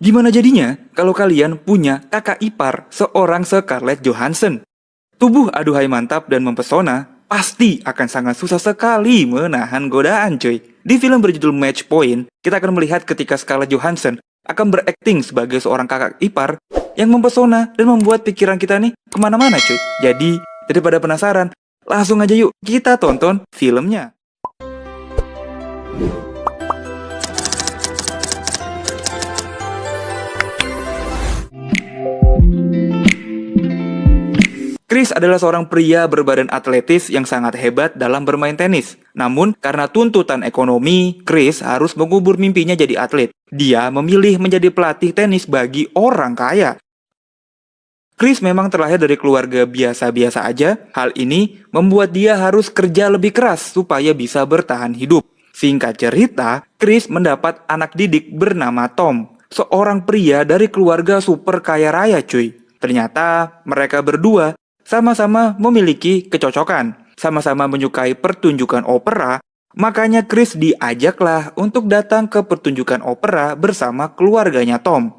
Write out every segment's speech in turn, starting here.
Gimana jadinya kalau kalian punya kakak ipar seorang Scarlett Johansson? Tubuh aduhai mantap dan mempesona, pasti akan sangat susah sekali menahan godaan cuy. Di film berjudul Match Point, kita akan melihat ketika Scarlett Johansson akan berakting sebagai seorang kakak ipar yang mempesona dan membuat pikiran kita nih kemana-mana cuy. Jadi, daripada penasaran, langsung aja yuk kita tonton filmnya. Chris adalah seorang pria berbadan atletis yang sangat hebat dalam bermain tenis. Namun, karena tuntutan ekonomi, Chris harus mengubur mimpinya jadi atlet. Dia memilih menjadi pelatih tenis bagi orang kaya. Chris memang terlahir dari keluarga biasa-biasa aja. Hal ini membuat dia harus kerja lebih keras supaya bisa bertahan hidup. Singkat cerita, Chris mendapat anak didik bernama Tom, seorang pria dari keluarga super kaya raya cuy. Ternyata mereka berdua sama-sama memiliki kecocokan, sama-sama menyukai pertunjukan opera, makanya Chris diajaklah untuk datang ke pertunjukan opera bersama keluarganya Tom.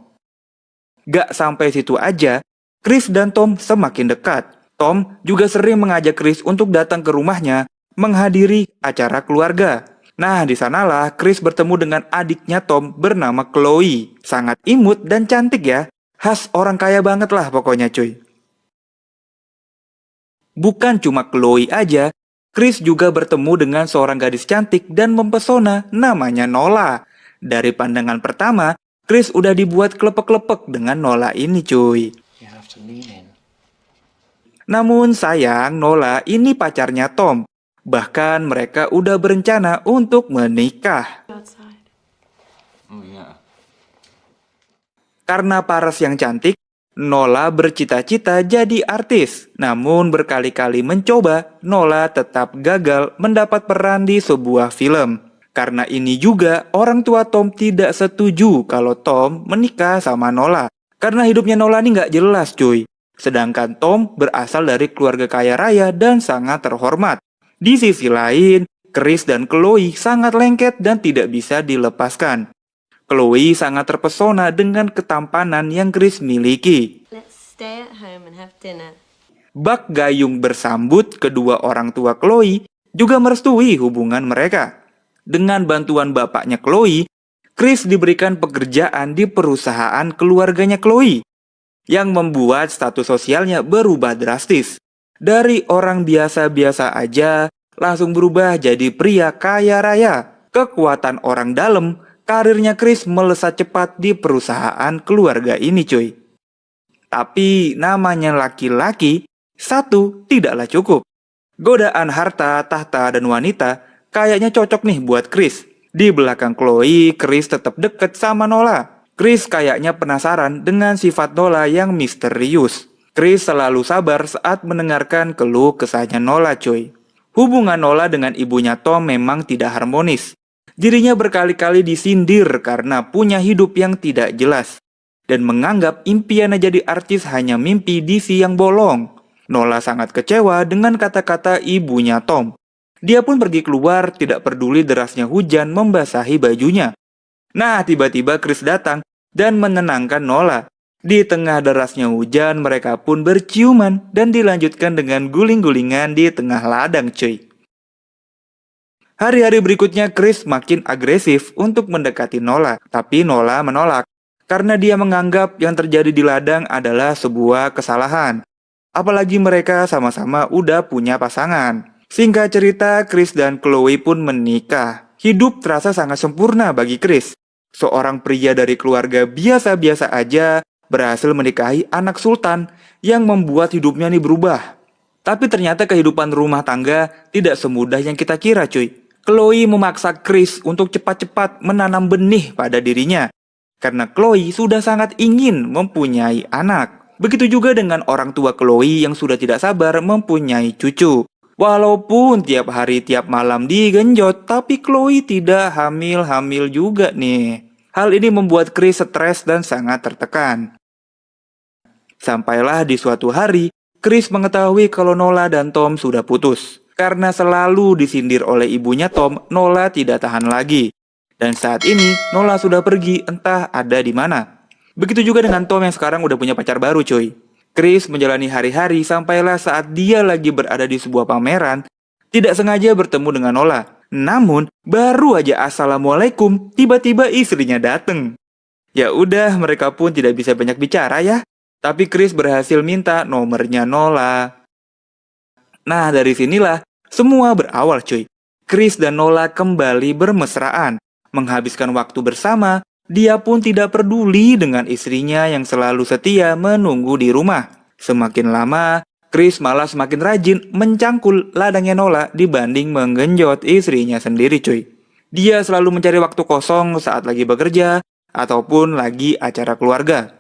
Gak sampai situ aja, Chris dan Tom semakin dekat. Tom juga sering mengajak Chris untuk datang ke rumahnya menghadiri acara keluarga. Nah, di sanalah Chris bertemu dengan adiknya Tom bernama Chloe. Sangat imut dan cantik ya, khas orang kaya banget lah pokoknya cuy. Bukan cuma Chloe aja, Chris juga bertemu dengan seorang gadis cantik dan mempesona namanya Nola. Dari pandangan pertama, Chris udah dibuat klepek-klepek dengan Nola ini cuy. Namun sayang, Nola ini pacarnya Tom. Bahkan mereka udah berencana untuk menikah. Karena paras yang cantik, Nola bercita-cita jadi artis. Namun berkali-kali mencoba, Nola tetap gagal mendapat peran di sebuah film. Karena ini juga orang tua Tom tidak setuju kalau Tom menikah sama Nola. Karena hidupnya Nola ini nggak jelas cuy. Sedangkan Tom berasal dari keluarga kaya raya dan sangat terhormat. Di sisi lain, Chris dan Chloe sangat lengket dan tidak bisa dilepaskan. Chloe sangat terpesona dengan ketampanan yang Chris miliki. Bak gayung bersambut kedua orang tua Chloe juga merestui hubungan mereka. Dengan bantuan bapaknya Chloe, Chris diberikan pekerjaan di perusahaan keluarganya Chloe, yang membuat status sosialnya berubah drastis. Dari orang biasa-biasa aja, langsung berubah jadi pria kaya raya. Kekuatan orang dalam, karirnya Chris melesat cepat di perusahaan keluarga ini cuy. Tapi namanya laki-laki, satu tidaklah cukup. Godaan harta, tahta, dan wanita kayaknya cocok nih buat Chris. Di belakang Chloe, Chris tetap deket sama Nola. Chris kayaknya penasaran dengan sifat Nola yang misterius. Chris selalu sabar saat mendengarkan keluh kesahnya Nola cuy. Hubungan Nola dengan ibunya Tom memang tidak harmonis. Dirinya berkali-kali disindir karena punya hidup yang tidak jelas dan menganggap impiannya jadi artis hanya mimpi di siang bolong. Nola sangat kecewa dengan kata-kata ibunya Tom. Dia pun pergi keluar, tidak peduli derasnya hujan membasahi bajunya. Nah, tiba-tiba Chris datang dan menenangkan Nola. Di tengah derasnya hujan, mereka pun berciuman dan dilanjutkan dengan guling-gulingan di tengah ladang cuy. Hari-hari berikutnya Chris makin agresif untuk mendekati Nola, tapi Nola menolak karena dia menganggap yang terjadi di ladang adalah sebuah kesalahan. Apalagi mereka sama-sama udah punya pasangan. Singkat cerita, Chris dan Chloe pun menikah. Hidup terasa sangat sempurna bagi Chris. Seorang pria dari keluarga biasa-biasa aja berhasil menikahi anak sultan yang membuat hidupnya nih berubah. Tapi ternyata kehidupan rumah tangga tidak semudah yang kita kira cuy. Chloe memaksa Chris untuk cepat-cepat menanam benih pada dirinya. Karena Chloe sudah sangat ingin mempunyai anak. Begitu juga dengan orang tua Chloe yang sudah tidak sabar mempunyai cucu. Walaupun tiap hari tiap malam digenjot, tapi Chloe tidak hamil-hamil juga nih. Hal ini membuat Chris stres dan sangat tertekan. Sampailah di suatu hari, Chris mengetahui kalau Nola dan Tom sudah putus. Karena selalu disindir oleh ibunya Tom, Nola tidak tahan lagi. Dan saat ini, Nola sudah pergi entah ada di mana. Begitu juga dengan Tom yang sekarang udah punya pacar baru cuy. Chris menjalani hari-hari sampailah saat dia lagi berada di sebuah pameran, tidak sengaja bertemu dengan Nola. Namun, baru aja assalamualaikum, tiba-tiba istrinya dateng. Ya udah, mereka pun tidak bisa banyak bicara ya. Tapi Chris berhasil minta nomornya Nola. Nah, dari sinilah semua berawal cuy. Chris dan Nola kembali bermesraan, menghabiskan waktu bersama. Dia pun tidak peduli dengan istrinya yang selalu setia menunggu di rumah. Semakin lama, Chris malah semakin rajin mencangkul ladangnya Nola dibanding menggenjot istrinya sendiri cuy. Dia selalu mencari waktu kosong saat lagi bekerja ataupun lagi acara keluarga.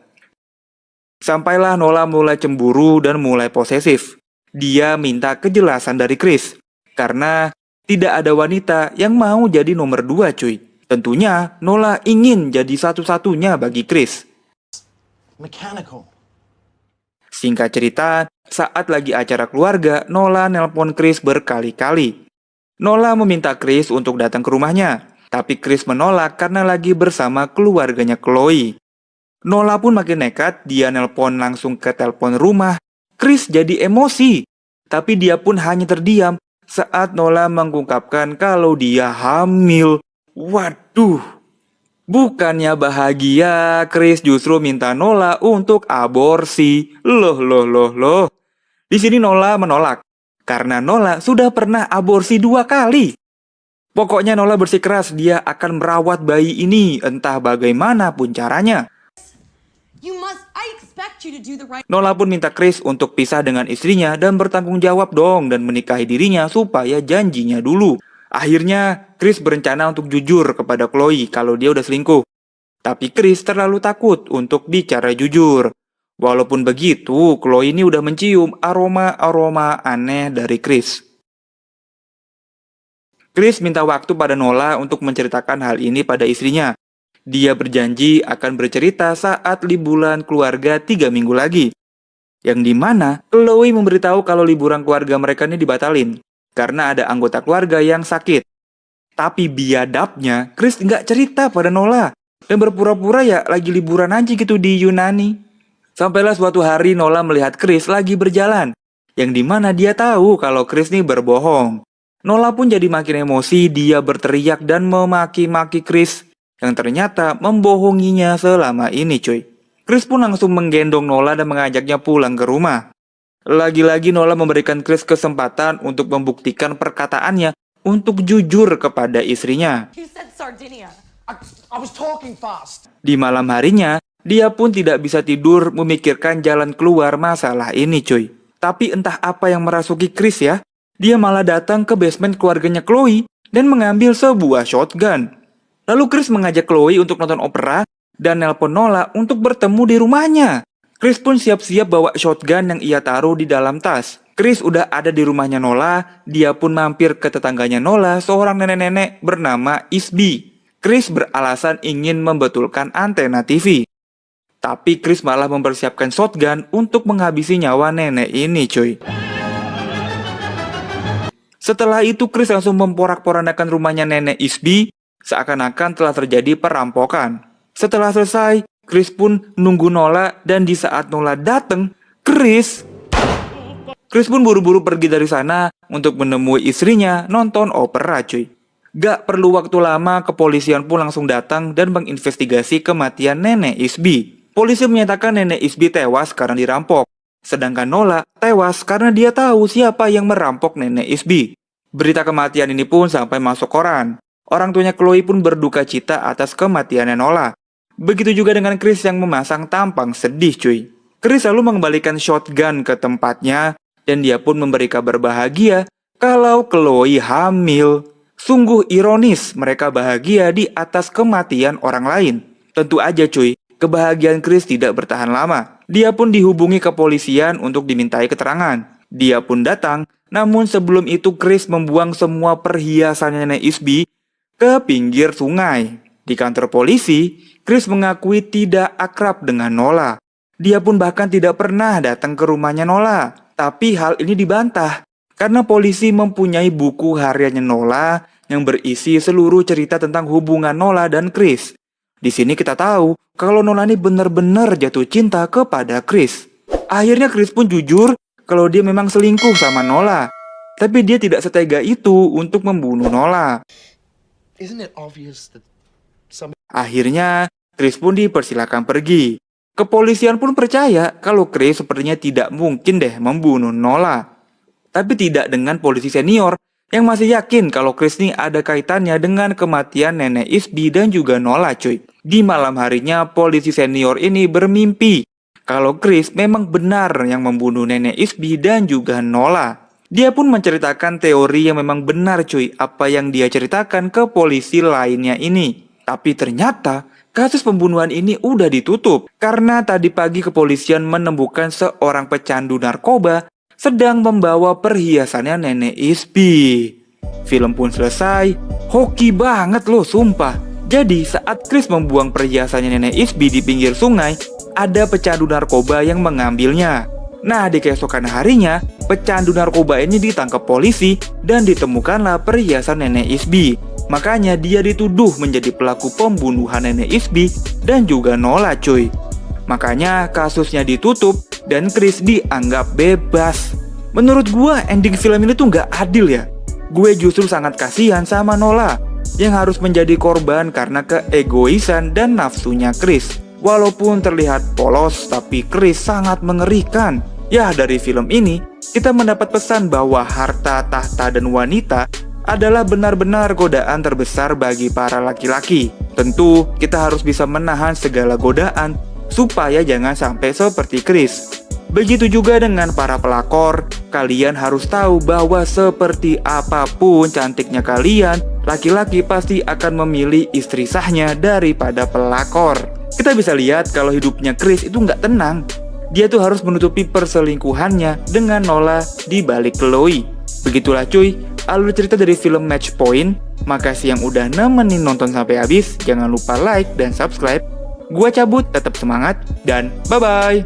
Sampailah Nola mulai cemburu dan mulai posesif. Dia minta kejelasan dari Chris, karena tidak ada wanita yang mau jadi nomor 2 cuy. Tentunya Nola ingin jadi satu-satunya bagi Chris. Mechanical. Singkat cerita, saat lagi acara keluarga, Nola nelpon Chris berkali-kali. Nola meminta Chris untuk datang ke rumahnya, tapi Chris menolak karena lagi bersama keluarganya Chloe. Nola pun makin nekat, dia nelpon langsung ke telepon rumah. Chris jadi emosi, tapi dia pun hanya terdiam saat Nola mengungkapkan kalau dia hamil. Waduh, bukannya bahagia, Chris justru minta Nola untuk aborsi. Loh. Di sini Nola menolak, karena Nola sudah pernah aborsi 2 kali. Pokoknya Nola bersikeras dia akan merawat bayi ini entah bagaimanapun caranya. Nola pun minta Chris untuk pisah dengan istrinya dan bertanggung jawab dong dan menikahi dirinya supaya janjinya dulu. Akhirnya, Chris berencana untuk jujur kepada Chloe kalau dia udah selingkuh. Tapi Chris terlalu takut untuk bicara jujur. Walaupun begitu, Chloe ini udah mencium aroma-aroma aneh dari Chris. Chris minta waktu pada Nola untuk menceritakan hal ini pada istrinya. Dia berjanji akan bercerita saat liburan keluarga 3 minggu lagi. Yang dimana Chloe memberitahu kalau liburan keluarga mereka ini dibatalin karena ada anggota keluarga yang sakit. Tapi biadabnya, Chris nggak cerita pada Nola dan berpura-pura ya lagi liburan aja gitu di Yunani. Sampailah suatu hari Nola melihat Chris lagi berjalan, yang dimana dia tahu kalau Chris nih berbohong. Nola pun jadi makin emosi, dia berteriak dan memaki-maki Chris yang ternyata membohonginya selama ini cuy. Chris pun langsung menggendong Nola dan mengajaknya pulang ke rumah. Lagi-lagi Nola memberikan Chris kesempatan untuk membuktikan perkataannya untuk jujur kepada istrinya. I was talking fast. Di malam harinya, dia pun tidak bisa tidur memikirkan jalan keluar masalah ini cuy. Tapi entah apa yang merasuki Chris ya, dia malah datang ke basement keluarganya Chloe dan mengambil sebuah shotgun. Lalu Chris mengajak Chloe untuk nonton opera dan nelpon Nola untuk bertemu di rumahnya. Chris pun siap-siap bawa shotgun yang ia taruh di dalam tas. Chris udah ada di rumahnya Nola, dia pun mampir ke tetangganya Nola, seorang nenek-nenek bernama Isby. Chris beralasan ingin membetulkan antena TV. Tapi Chris malah mempersiapkan shotgun untuk menghabisi nyawa nenek ini cuy. Setelah itu Chris langsung memporak-porandakan rumahnya nenek Isby, seakan-akan telah terjadi perampokan. Setelah selesai, Chris pun nunggu Nola dan di saat Nola dateng, Chris pun buru-buru pergi dari sana untuk menemui istrinya nonton opera cuy. Gak perlu waktu lama, kepolisian pun langsung datang dan menginvestigasi kematian nenek Isby. Polisi menyatakan nenek Isby tewas karena dirampok, sedangkan Nola tewas karena dia tahu siapa yang merampok nenek Isby. Berita kematian ini pun sampai masuk koran. Orang tuanya Chloe pun berduka cita atas kematiannya Nola. Begitu juga dengan Chris yang memasang tampang sedih cuy. Chris lalu mengembalikan shotgun ke tempatnya dan dia pun memberi kabar bahagia kalau Chloe hamil. Sungguh ironis mereka bahagia di atas kematian orang lain. Tentu aja cuy, kebahagiaan Chris tidak bertahan lama. Dia pun dihubungi kepolisian untuk dimintai keterangan. Dia pun datang, namun sebelum itu Chris membuang semua perhiasan nenek Isby ke pinggir sungai. Di kantor polisi, Chris mengakui tidak akrab dengan Nola. Dia pun bahkan tidak pernah datang ke rumahnya Nola. Tapi hal ini dibantah karena polisi mempunyai buku hariannya Nola yang berisi seluruh cerita tentang hubungan Nola dan Chris. Di sini kita tahu kalau Nola ini benar-benar jatuh cinta kepada Chris. Akhirnya Chris pun jujur kalau dia memang selingkuh sama Nola. Tapi dia tidak setega itu untuk membunuh Nola. Isn't it obvious that some... Akhirnya Chris pun dipersilakan pergi. Kepolisian pun percaya kalau Chris sepertinya tidak mungkin deh membunuh Nola. Tapi tidak dengan polisi senior yang masih yakin kalau Chris ini ada kaitannya dengan kematian nenek Isby dan juga Nola cuy. Di malam harinya polisi senior ini bermimpi kalau Chris memang benar yang membunuh nenek Isby dan juga Nola. Dia pun menceritakan teori yang memang benar cuy apa yang dia ceritakan ke polisi lainnya ini. Tapi ternyata kasus pembunuhan ini udah ditutup karena tadi pagi kepolisian menemukan seorang pecandu narkoba sedang membawa perhiasannya nenek Isby. Film pun selesai, hoki banget loh sumpah. Jadi saat Chris membuang perhiasannya nenek Isby di pinggir sungai, ada pecandu narkoba yang mengambilnya. Nah di keesokan harinya, pecandu narkoba ini ditangkap polisi dan ditemukanlah perhiasan nenek Isby. Makanya dia dituduh menjadi pelaku pembunuhan nenek Isby dan juga Nola cuy. Makanya kasusnya ditutup dan Chris dianggap bebas. Menurut gua ending film ini tuh nggak adil ya. Gue justru sangat kasihan sama Nola yang harus menjadi korban karena keegoisan dan nafsunya Chris. Walaupun terlihat polos tapi Chris sangat mengerikan. Ya dari film ini kita mendapat pesan bahwa harta, tahta, dan wanita adalah benar-benar godaan terbesar bagi para laki-laki. Tentu kita harus bisa menahan segala godaan supaya jangan sampai seperti Chris. Begitu juga dengan para pelakor, kalian harus tahu bahwa seperti apapun cantiknya kalian, laki-laki pasti akan memilih istri sahnya daripada pelakor. Kita bisa lihat kalau hidupnya Chris itu nggak tenang. Dia tuh harus menutupi perselingkuhannya dengan Nola di balik Chloe. Begitulah cuy, alur cerita dari film Match Point. Makasih yang udah nemenin nonton sampai habis. Jangan lupa like dan subscribe. Gua cabut, tetap semangat, dan bye-bye.